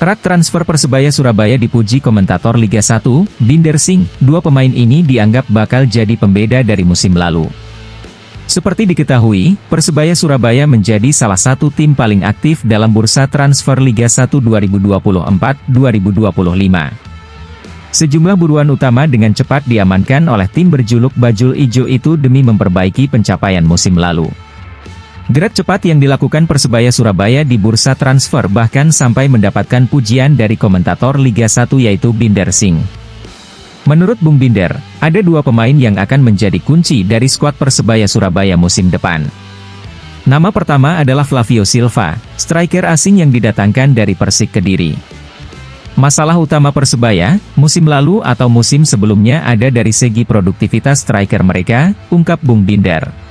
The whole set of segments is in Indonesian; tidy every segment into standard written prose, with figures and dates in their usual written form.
Kerak transfer Persebaya Surabaya dipuji komentator Liga 1, Binder Singh. Dua pemain ini dianggap bakal jadi pembeda dari musim lalu. Seperti diketahui, Persebaya Surabaya menjadi salah satu tim paling aktif dalam bursa transfer Liga 1 2024-2025. Sejumlah buruan utama dengan cepat diamankan oleh tim berjuluk Bajul Ijo itu demi memperbaiki pencapaian musim lalu. Gerak cepat yang dilakukan Persebaya Surabaya di bursa transfer bahkan sampai mendapatkan pujian dari komentator Liga 1 yaitu Binder Singh. Menurut Bung Binder, ada dua pemain yang akan menjadi kunci dari skuad Persebaya Surabaya musim depan. Nama pertama adalah Flavio Silva, striker asing yang didatangkan dari Persik Kediri. Masalah utama Persebaya, musim lalu atau musim sebelumnya ada dari segi produktivitas striker mereka, ungkap Bung Binder.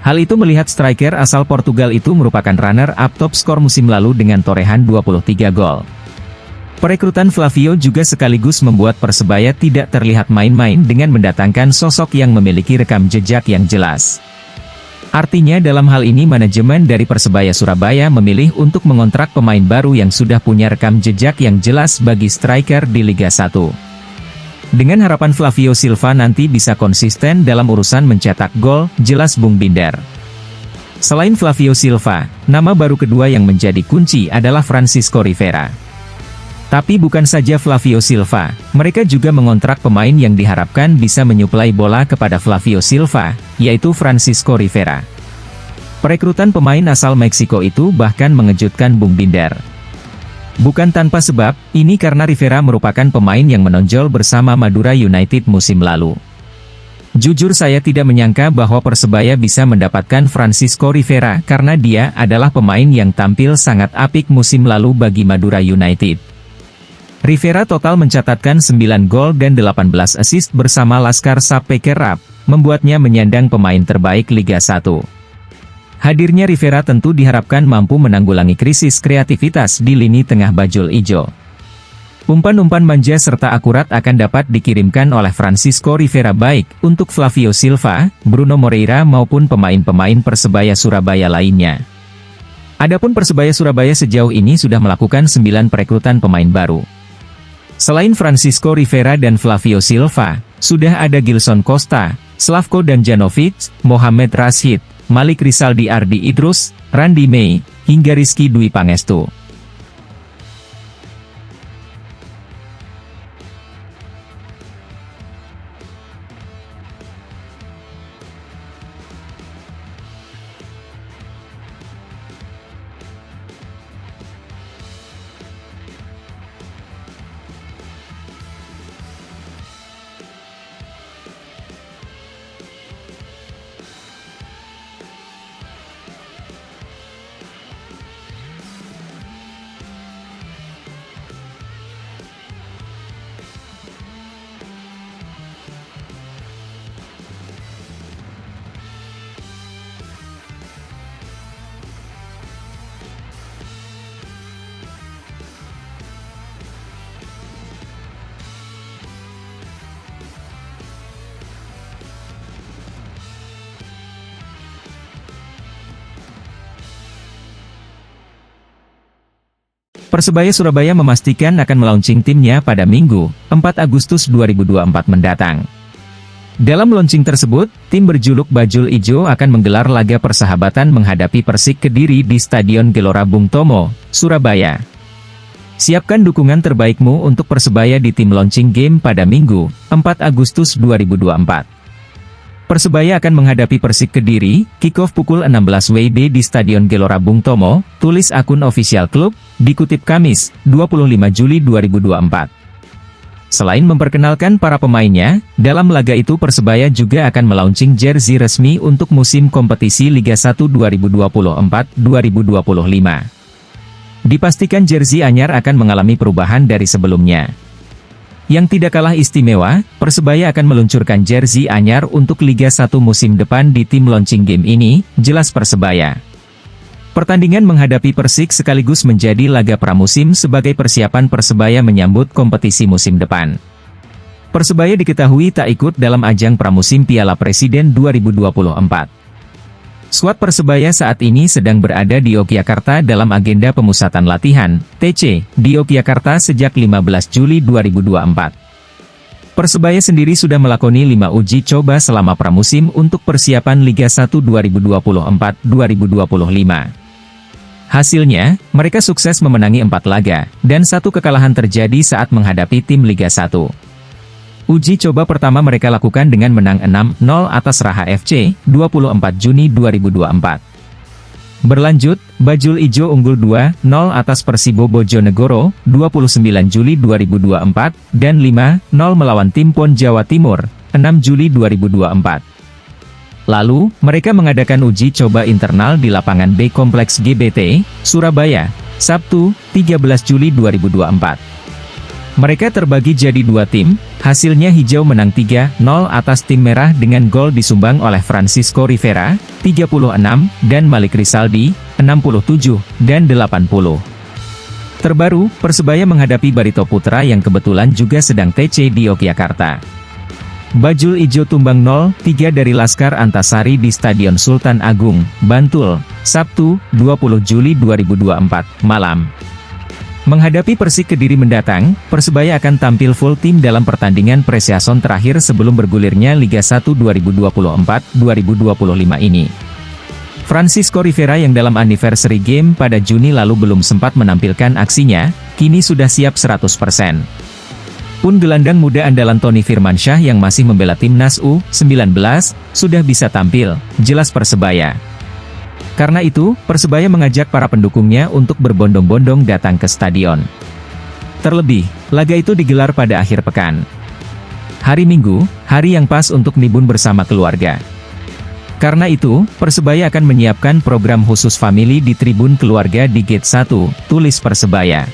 Hal itu melihat striker asal Portugal itu merupakan runner-up top skor musim lalu dengan torehan 23 gol. Perekrutan Flavio juga sekaligus membuat Persebaya tidak terlihat main-main dengan mendatangkan sosok yang memiliki rekam jejak yang jelas. Artinya dalam hal ini manajemen dari Persebaya Surabaya memilih untuk mengontrak pemain baru yang sudah punya rekam jejak yang jelas bagi striker di Liga 1. Dengan harapan Flavio Silva nanti bisa konsisten dalam urusan mencetak gol, jelas Bung Binder. Selain Flavio Silva, nama baru kedua yang menjadi kunci adalah Francisco Rivera. Tapi bukan saja Flavio Silva, mereka juga mengontrak pemain yang diharapkan bisa menyuplai bola kepada Flavio Silva, yaitu Francisco Rivera. Perekrutan pemain asal Meksiko itu bahkan mengejutkan Bung Binder. Bukan tanpa sebab, ini karena Rivera merupakan pemain yang menonjol bersama Madura United musim lalu. Jujur saya tidak menyangka bahwa Persebaya bisa mendapatkan Francisco Rivera karena dia adalah pemain yang tampil sangat apik musim lalu bagi Madura United. Rivera total mencatatkan 9 gol dan 18 assist bersama Laskar Sapekerap, membuatnya menyandang pemain terbaik Liga 1. Hadirnya Rivera tentu diharapkan mampu menanggulangi krisis kreativitas di lini tengah Bajul Ijo. Umpan-umpan manja serta akurat akan dapat dikirimkan oleh Francisco Rivera baik untuk Flavio Silva, Bruno Moreira maupun pemain-pemain Persebaya Surabaya lainnya. Adapun Persebaya Surabaya sejauh ini sudah melakukan 9 perekrutan pemain baru. Selain Francisco Rivera dan Flavio Silva, sudah ada Gilson Costa, Slavko Danjanovic, Mohamed Rashid, Malik Rizaldi Ardi Idrus, Randy May, hingga Rizky Dwi Pangestu. Persebaya Surabaya memastikan akan melaunching timnya pada Minggu, 4 Agustus 2024 mendatang. Dalam launching tersebut, tim berjuluk Bajul Ijo akan menggelar laga persahabatan menghadapi Persik Kediri di Stadion Gelora Bung Tomo, Surabaya. Siapkan dukungan terbaikmu untuk Persebaya di tim launching game pada Minggu, 4 Agustus 2024. Persebaya akan menghadapi Persik Kediri, kick-off pukul 16 WIB di Stadion Gelora Bung Tomo, tulis akun official klub, dikutip Kamis, 25 Juli 2024. Selain memperkenalkan para pemainnya, dalam laga itu Persebaya juga akan melaunching jersey resmi untuk musim kompetisi Liga 1 2024-2025. Dipastikan jersey anyar akan mengalami perubahan dari sebelumnya. Yang tidak kalah istimewa, Persebaya akan meluncurkan jersey anyar untuk Liga 1 musim depan di tim launching game ini, jelas Persebaya. Pertandingan menghadapi Persik sekaligus menjadi laga pramusim sebagai persiapan Persebaya menyambut kompetisi musim depan. Persebaya diketahui tak ikut dalam ajang pramusim Piala Presiden 2024. Skuad Persebaya saat ini sedang berada di Yogyakarta dalam agenda pemusatan latihan, TC, di Yogyakarta sejak 15 Juli 2024. Persebaya sendiri sudah melakoni 5 uji coba selama pramusim untuk persiapan Liga 1 2024-2025. Hasilnya, mereka sukses memenangi 4 laga, dan 1 kekalahan terjadi saat menghadapi tim Liga 1. Uji coba pertama mereka lakukan dengan menang 6-0 atas Raha FC, 24 Juni 2024. Berlanjut, Bajul Ijo unggul 2-0 atas Persibo Bojonegoro, 29 Juli 2024, dan 5-0 melawan tim PON Jawa Timur, 6 Juli 2024. Lalu, mereka mengadakan uji coba internal di lapangan B Kompleks GBT, Surabaya, Sabtu, 13 Juli 2024. Mereka terbagi jadi 2 tim, hasilnya hijau menang 3-0 atas tim merah dengan gol disumbang oleh Francisco Rivera, 36, dan Malik Rizaldi, 67, dan 80. Terbaru, Persebaya menghadapi Barito Putra yang kebetulan juga sedang TC di Yogyakarta. Bajul Ijo tumbang 0-3 dari Laskar Antasari di Stadion Sultan Agung, Bantul, Sabtu, 20 Juli 2024, malam. Menghadapi Persik Kediri mendatang, Persebaya akan tampil full tim dalam pertandingan pre-season terakhir sebelum bergulirnya Liga 1 2024-2025 ini. Francisco Rivera yang dalam anniversary game pada Juni lalu belum sempat menampilkan aksinya, kini sudah siap 100%. Pun gelandang muda andalan Tony Firmansyah yang masih membela timnas U19, sudah bisa tampil, jelas Persebaya. Karena itu, Persebaya mengajak para pendukungnya untuk berbondong-bondong datang ke stadion. Terlebih, laga itu digelar pada akhir pekan. Hari Minggu, hari yang pas untuk nibun bersama keluarga. Karena itu, Persebaya akan menyiapkan program khusus family di tribun keluarga di Gate 1, tulis Persebaya.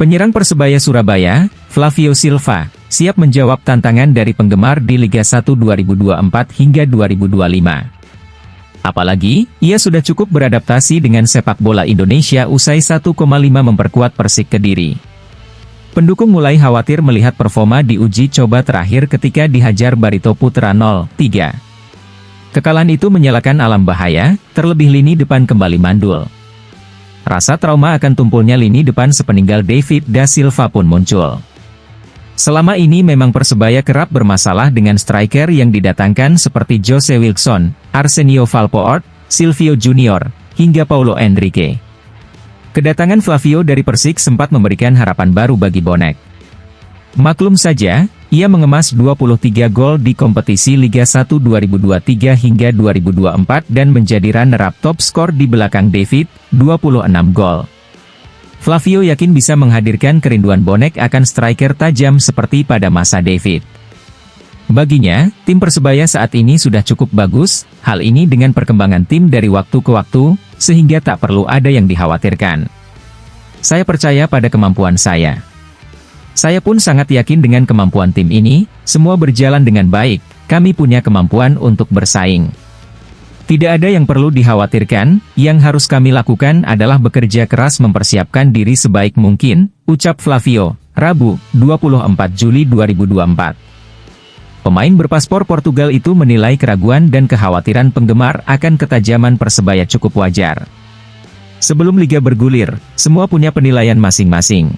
Penyerang Persebaya Surabaya, Flavio Silva, siap menjawab tantangan dari penggemar di Liga 1 2024 hingga 2025. Apalagi, ia sudah cukup beradaptasi dengan sepak bola Indonesia usai 1,5 memperkuat Persik Kediri. Pendukung mulai khawatir melihat performa di uji coba terakhir ketika dihajar Barito Putra 0-3. Kekalahan itu menyalakan alam bahaya, terlebih lini depan kembali mandul. Rasa trauma akan tumpulnya lini depan sepeninggal David da Silva pun muncul. Selama ini memang Persebaya kerap bermasalah dengan striker yang didatangkan seperti Jose Wilson, Arsenio Valpoort, Silvio Junior, hingga Paulo Enrique. Kedatangan Flavio dari Persik sempat memberikan harapan baru bagi bonek. Maklum saja, ia mengemas 23 gol di kompetisi Liga 1 2023 hingga 2024 dan menjadi runner-up top skor di belakang David, 26 gol. Flavio yakin bisa menghadirkan kerinduan bonek akan striker tajam seperti pada masa David. Baginya, tim Persebaya saat ini sudah cukup bagus, hal ini dengan perkembangan tim dari waktu ke waktu, sehingga tak perlu ada yang dikhawatirkan. Saya percaya pada kemampuan saya. Saya pun sangat yakin dengan kemampuan tim ini, semua berjalan dengan baik, kami punya kemampuan untuk bersaing. Tidak ada yang perlu dikhawatirkan, yang harus kami lakukan adalah bekerja keras mempersiapkan diri sebaik mungkin, ucap Flavio, Rabu, 24 Juli 2024. Pemain berpaspor Portugal itu menilai keraguan dan kekhawatiran penggemar akan ketajaman Persebaya cukup wajar. Sebelum liga bergulir, semua punya penilaian masing-masing.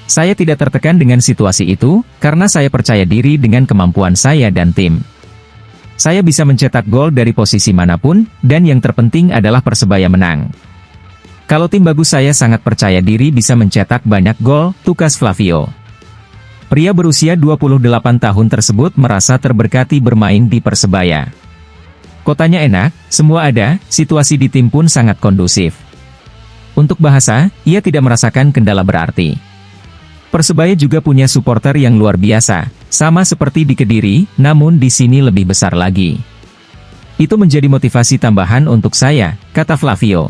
Saya tidak tertekan dengan situasi itu, karena saya percaya diri dengan kemampuan saya dan tim. Saya bisa mencetak gol dari posisi manapun, dan yang terpenting adalah Persebaya menang. Kalau tim bagus saya sangat percaya diri bisa mencetak banyak gol, tukas Flavio. Pria berusia 28 tahun tersebut merasa terberkati bermain di Persebaya. Kotanya enak, semua ada, situasi di tim pun sangat kondusif. Untuk bahasa, ia tidak merasakan kendala berarti. Persebaya juga punya supporter yang luar biasa, sama seperti di Kediri, namun di sini lebih besar lagi. Itu menjadi motivasi tambahan untuk saya, kata Flavio.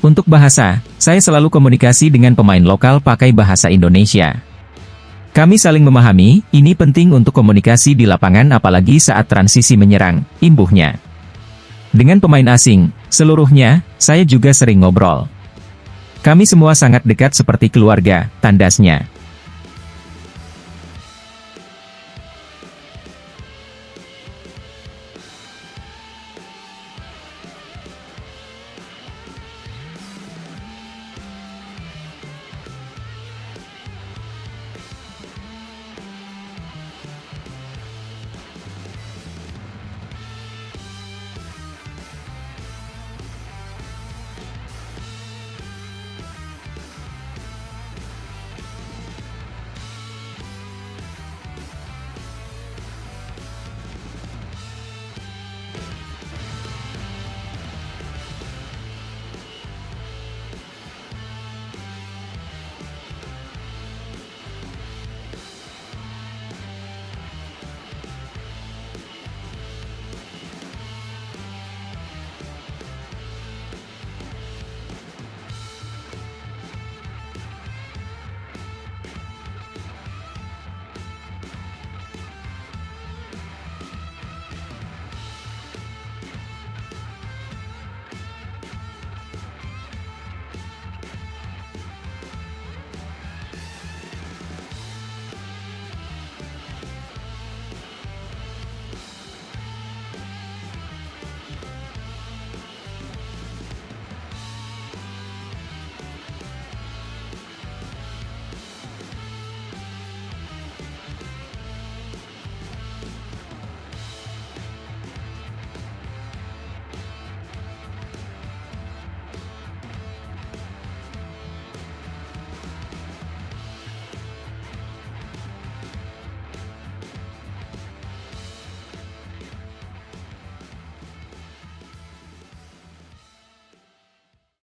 Untuk bahasa, saya selalu komunikasi dengan pemain lokal pakai bahasa Indonesia. Kami saling memahami, ini penting untuk komunikasi di lapangan apalagi saat transisi menyerang, imbuhnya. Dengan pemain asing, seluruhnya, saya juga sering ngobrol. Kami semua sangat dekat seperti keluarga, tandasnya.